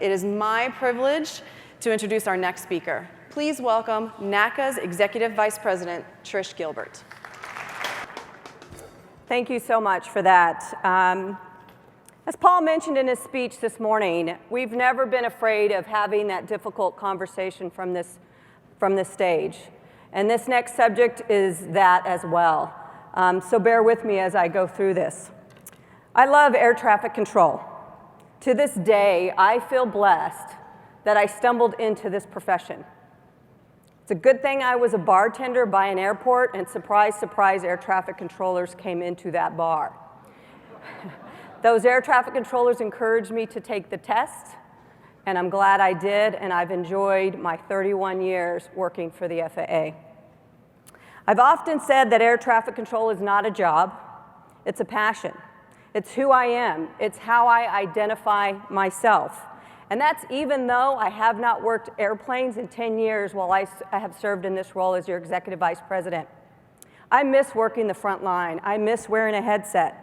it is my privilege to introduce our next speaker. Please welcome NATCA's Executive Vice President, Trish Gilbert. Thank you so much for that. As Paul mentioned in his speech this morning, we've never been afraid of having that difficult conversation from this stage. And this next subject is that as well. So bear with me as I go through this. I love air traffic control. To this day, I feel blessed that I stumbled into this profession. It's a good thing I was a bartender by an airport, and surprise, surprise, air traffic controllers came into that bar. Those air traffic controllers encouraged me to take the test, and I'm glad I did, and I've enjoyed my 31 years working for the FAA. I've often said that air traffic control is not a job, it's a passion. It's who I am, it's how I identify myself. And that's even though I have not worked airplanes in 10 years while I have served in this role as your Executive Vice President. I miss working the front line, I miss wearing a headset.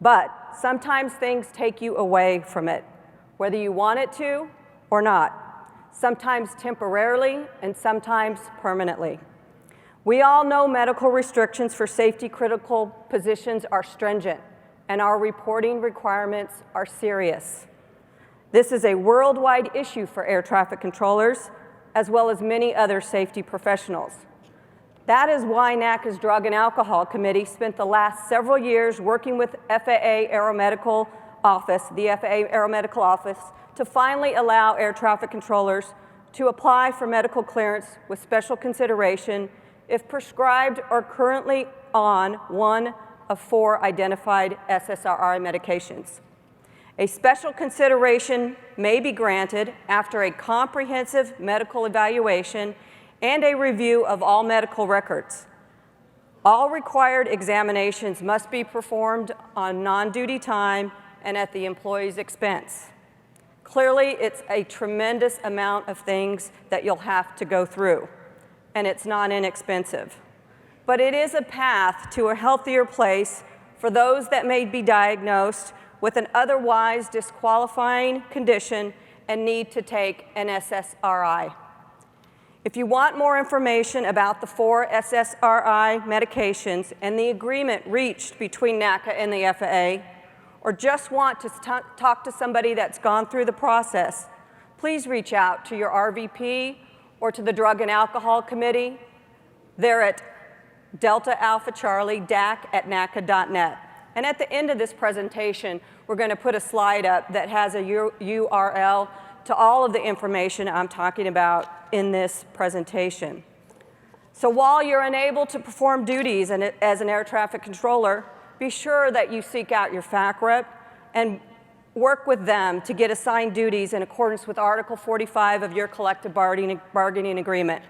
But sometimes things take you away from it, whether you want it to or not. Sometimes temporarily and sometimes permanently. We all know medical restrictions for safety-critical positions are stringent, and our reporting requirements are serious. This is a worldwide issue for air traffic controllers, as well as many other safety professionals. That is why NATCA's Drug and Alcohol Committee spent the last several years working with FAA Aeromedical Office, the FAA Aeromedical Office, to finally allow air traffic controllers to apply for medical clearance with special consideration if prescribed or currently on one of 4 identified SSRI medications. A special consideration may be granted after a comprehensive medical evaluation and a review of all medical records. All required examinations must be performed on non-duty time and at the employee's expense. Clearly, it's a tremendous amount of things that you'll have to go through, and it's not inexpensive. But it is a path to a healthier place for those that may be diagnosed with an otherwise disqualifying condition and need to take an SSRI. If you want more information about the 4 SSRI medications and the agreement reached between NATCA and the FAA, or just want to talk to somebody that's gone through the process, please reach out to your RVP or to the Drug and Alcohol Committee. They're at Delta Alpha Charlie, DAC@natca.net. And at the end of this presentation, we're going to put a slide up that has a URL to all of the information I'm talking about in this presentation. So while you're unable to perform duties as an air traffic controller, be sure that you seek out your FAC rep and work with them to get assigned duties in accordance with Article 45 of your collective bargaining agreement.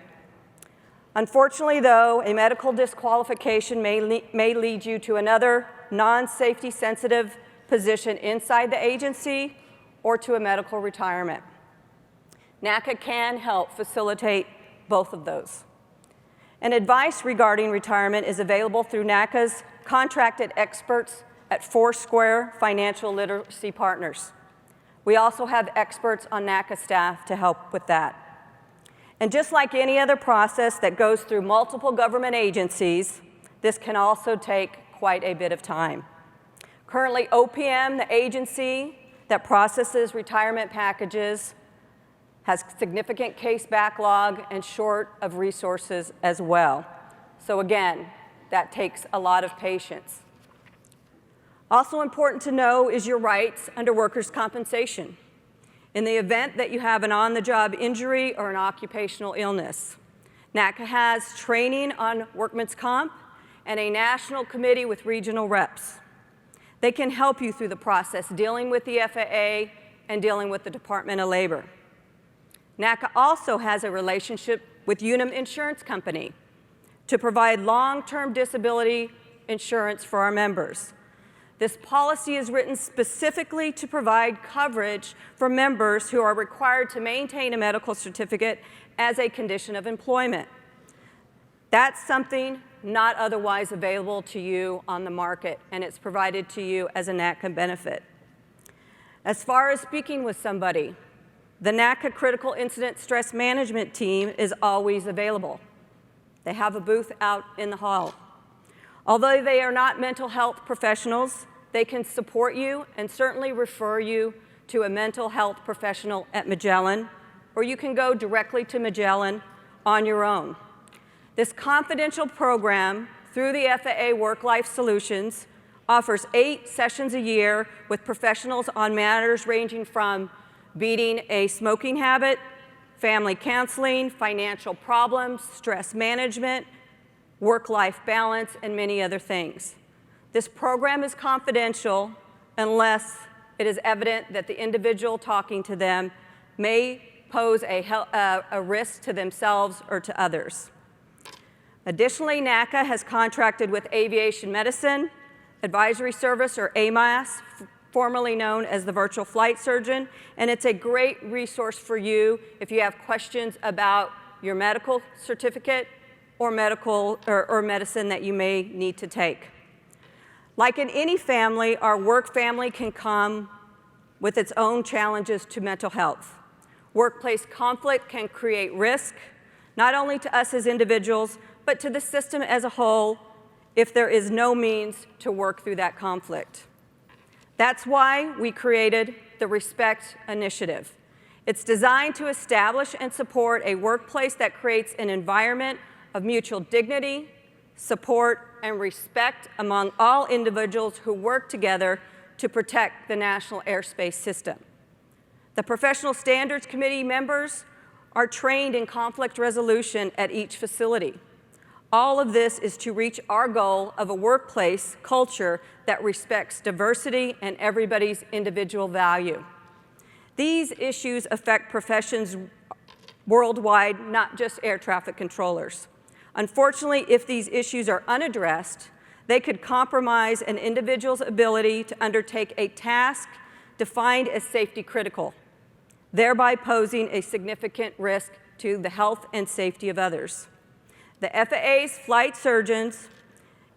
Unfortunately, though, a medical disqualification may lead you to another non-safety sensitive position inside the agency or to a medical retirement. NATCA can help facilitate both of those. And advice regarding retirement is available through NATCA's contracted experts at Foursquare Financial Literacy Partners. We also have experts on NATCA staff to help with that. And just like any other process that goes through multiple government agencies, this can also take quite a bit of time. Currently, OPM, the agency that processes retirement packages, has significant case backlog and short of resources as well. So again, that takes a lot of patience. Also important to know is your rights under workers' compensation in the event that you have an on-the-job injury or an occupational illness. NATCA has training on workman's comp and a national committee with regional reps. They can help you through the process dealing with the FAA and dealing with the Department of Labor. NATCA also has a relationship with Unum Insurance Company to provide long-term disability insurance for our members. This policy is written specifically to provide coverage for members who are required to maintain a medical certificate as a condition of employment. That's something not otherwise available to you on the market, and it's provided to you as a NATCA benefit. As far as speaking with somebody, the NATCA Critical Incident Stress Management Team is always available. They have a booth out in the hall. Although they are not mental health professionals, they can support you and certainly refer you to a mental health professional at Magellan, or you can go directly to Magellan on your own. This confidential program through the FAA Work-Life Solutions offers 8 sessions a year with professionals on matters ranging from beating a smoking habit, family counseling, financial problems, stress management, work-life balance, and many other things. This program is confidential unless it is evident that the individual talking to them may pose a risk to themselves or to others. Additionally, NATCA has contracted with Aviation Medicine Advisory Service, or AMAS, formerly known as the Virtual Flight Surgeon, and it's a great resource for you if you have questions about your medical certificate or medicine that you may need to take. Like in any family, our work family can come with its own challenges to mental health. Workplace conflict can create risk, not only to us as individuals, but to the system as a whole if there is no means to work through that conflict. That's why we created the Respect Initiative. It's designed to establish and support a workplace that creates an environment of mutual dignity, support, and respect among all individuals who work together to protect the national airspace system. The Professional Standards Committee members are trained in conflict resolution at each facility. All of this is to reach our goal of a workplace culture that respects diversity and everybody's individual value. These issues affect professions worldwide, not just air traffic controllers. Unfortunately, if these issues are unaddressed, they could compromise an individual's ability to undertake a task defined as safety critical, thereby posing a significant risk to the health and safety of others. The FAA's flight surgeons'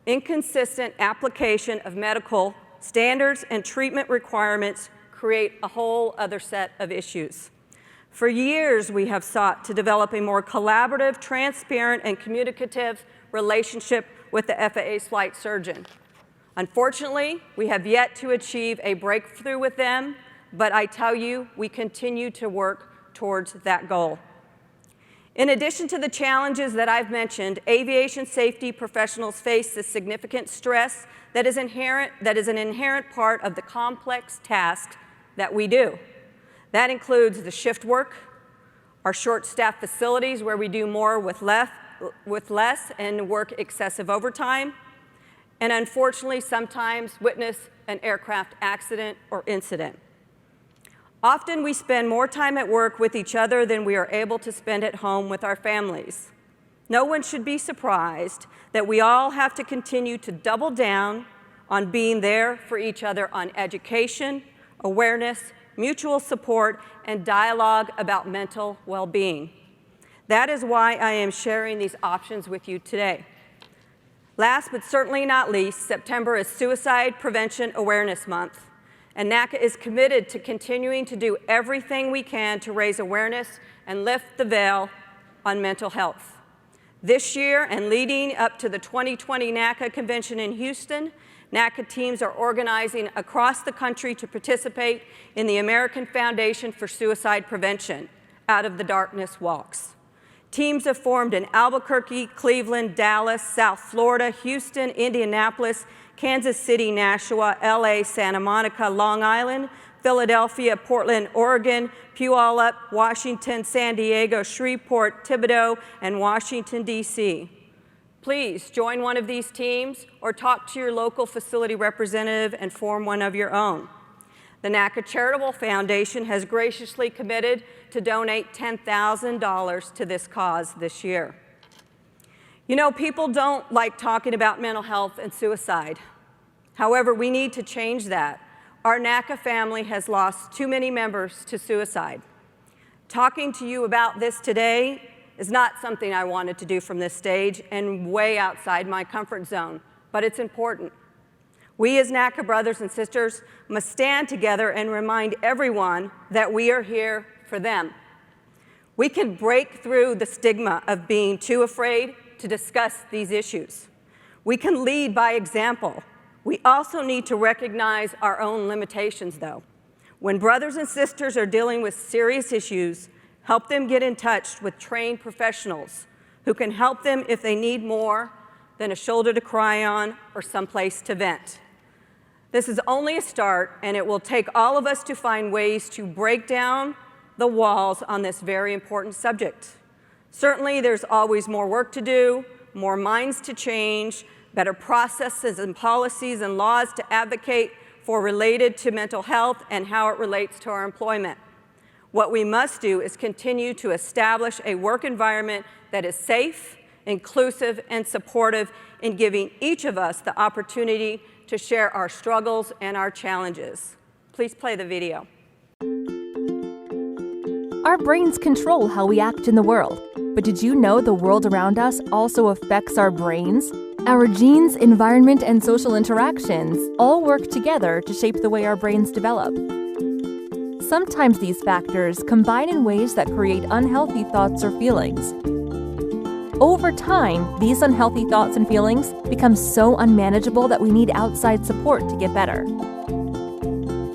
inconsistent application of medical standards and treatment requirements create a whole other set of issues. For years, we have sought to develop a more collaborative, transparent, and communicative relationship with the FAA's flight surgeon. Unfortunately, we have yet to achieve a breakthrough with them, but I tell you, we continue to work towards that goal. In addition to the challenges that I've mentioned, aviation safety professionals face the significant stress that is an inherent part of the complex tasks that we do. That includes the shift work, our short-staffed facilities where we do more with less and work excessive overtime, and unfortunately sometimes witness an aircraft accident or incident. Often we spend more time at work with each other than we are able to spend at home with our families. No one should be surprised that we all have to continue to double down on being there for each other on education, awareness, mutual support, and dialogue about mental well-being. That is why I am sharing these options with you today. Last but certainly not least, September is Suicide Prevention Awareness Month. And NATCA is committed to continuing to do everything we can to raise awareness and lift the veil on mental health. This year, and leading up to the 2020 NATCA convention in Houston, NATCA teams are organizing across the country to participate in the American Foundation for Suicide Prevention, Out of the Darkness Walks. Teams have formed in Albuquerque, Cleveland, Dallas, South Florida, Houston, Indianapolis, Kansas City, Nashua, LA, Santa Monica, Long Island, Philadelphia, Portland, Oregon, Puyallup, Washington, San Diego, Shreveport, Thibodaux, and Washington, D.C. Please join one of these teams or talk to your local facility representative and form one of your own. The NATCA Charitable Foundation has graciously committed to donate $10,000 to this cause this year. You know, people don't like talking about mental health and suicide. However, we need to change that. Our NATCA family has lost too many members to suicide. Talking to you about this today is not something I wanted to do from this stage and way outside my comfort zone, but it's important. We as NATCA brothers and sisters must stand together and remind everyone that we are here for them. We can break through the stigma of being too afraid to discuss these issues. We can lead by example. We also need to recognize our own limitations, though. When brothers and sisters are dealing with serious issues, help them get in touch with trained professionals who can help them if they need more than a shoulder to cry on or someplace to vent. This is only a start, and it will take all of us to find ways to break down the walls on this very important subject. Certainly, there's always more work to do, more minds to change, better processes and policies and laws to advocate for related to mental health and how it relates to our employment. What we must do is continue to establish a work environment that is safe, inclusive, and supportive in giving each of us the opportunity to share our struggles and our challenges. Please play the video. Our brains control how we act in the world. But did you know the world around us also affects our brains? Our genes, environment, and social interactions all work together to shape the way our brains develop. Sometimes these factors combine in ways that create unhealthy thoughts or feelings. Over time, these unhealthy thoughts and feelings become so unmanageable that we need outside support to get better.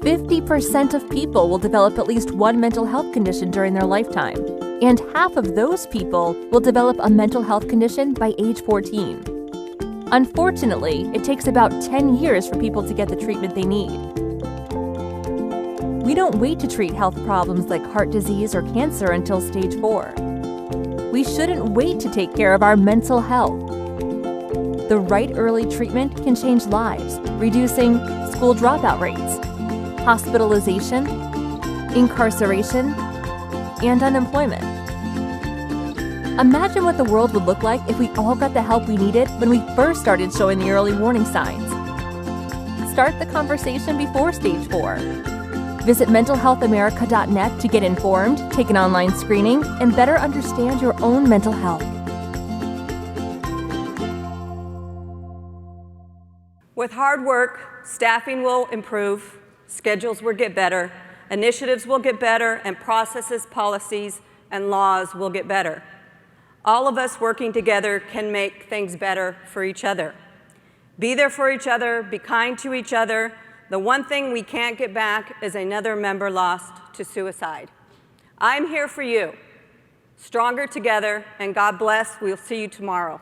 50% of people will develop at least one mental health condition during their lifetime, and half of those people will develop a mental health condition by age 14. Unfortunately, it takes about 10 years for people to get the treatment they need. We don't wait to treat health problems like heart disease or cancer until stage 4. We shouldn't wait to take care of our mental health. The right early treatment can change lives, reducing school dropout rates, hospitalization, incarceration, and unemployment. Imagine what the world would look like if we all got the help we needed when we first started showing the early warning signs. Start the conversation before stage 4. Visit mentalhealthamerica.net to get informed, take an online screening, and better understand your own mental health. With hard work, staffing will improve, schedules will get better, initiatives will get better, and processes, policies, and laws will get better. All of us working together can make things better for each other. Be there for each other, be kind to each other. The one thing we can't get back is another member lost to suicide. I'm here for you. Stronger together, and God bless. We'll see you tomorrow.